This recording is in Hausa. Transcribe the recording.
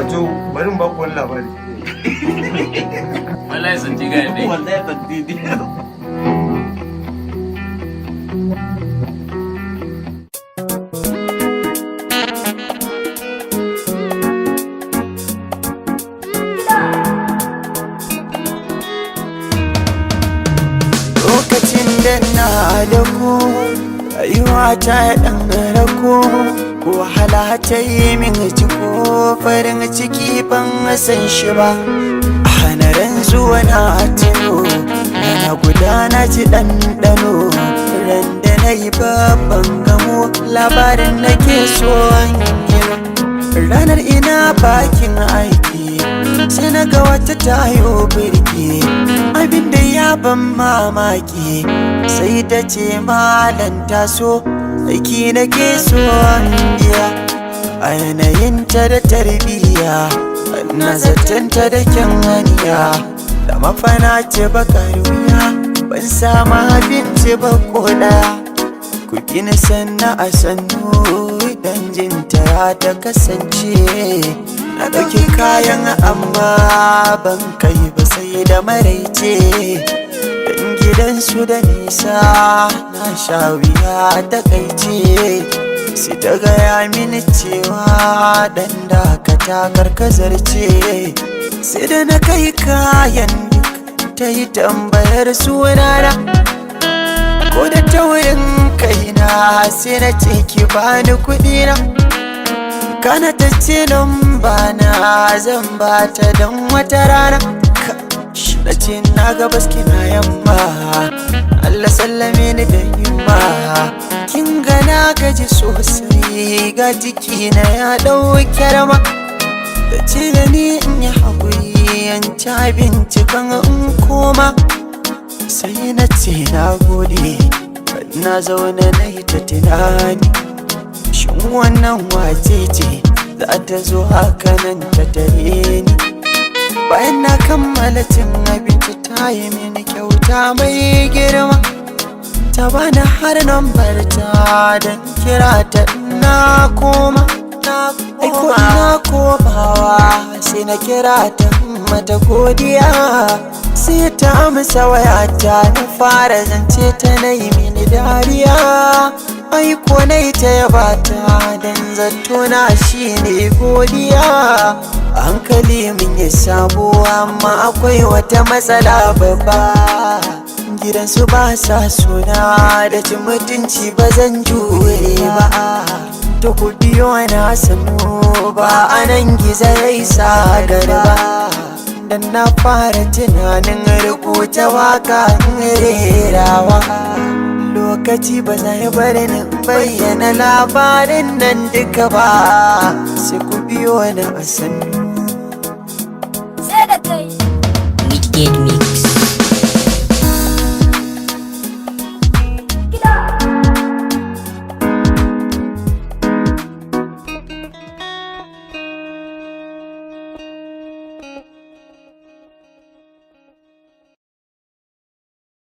wato bari ba ku wani labari. Wallahi sun ji ga dai. Wallahi ban didi. Lokacin da na da ku rayuwa ta ɗan rako, wahala ta yi min ciko, farin ciki ban san shi ba. A hanarin zuwa na tuno na gudana ji ɗanɗano, ran da na yi babban gamo labarin da ke so ranar ina bakin aiki sai na ga wata tayo birki, abinda ya ban mamaki sai ta ce malan taso aiki na ke so biya. A yanayinta da tarbiyya na zatanta da kyan haniya, da mafana ce bakar wuya ban sama abinci ba koda. Ku gina sanna a sannu dan jinta ta kasance, na ɗauki kayan amma ban kai ba sai da maraice. Dan gidansu da nisa na sha wuya ta kaice, sai ta gaya mini cewa dan dakata karkazarce. Sai da na kai kayan duk ta yi tambayar sunana, ko da taurin kaina sai na ce ki bani kuɗina. Kana ta ce bana zan bata don wata rana. Na ce na gabas kina yamma, Allah sallame ni da himma. Kin gana gaji sosai ga jikina ya ɗauke rama. Da ce da ni in yi haƙuri in ci abinci kan in koma. Sai na ce na gode, na zaune na yi ta tunani, shin wannan wace ce za ta zo haka nan ta tare ni. Bayan na kammala cin abinci ta yi mini kyauta mai girma, ta bani har nambar ta don kira ta na koma. Aiko ina komawa sai na kira ta mata godiya, sai ta amsa wayata na fara zance ta na yi mini dariya. Aiko na yi ta yabata don zato na shi ne godiya. Hankali min ya sabo amma akwai wata matsala babba, gidansu ba sa suna da cin mutunci ba zan jure ba. To ku biyo na sanu ba anan gizo ya isa garba, dan na fara tunanin rubuta waka rerawa. Lokaci ba zai bari ni bayyana labarin nan duka ba, sai ku biyo na a sannu. Midgate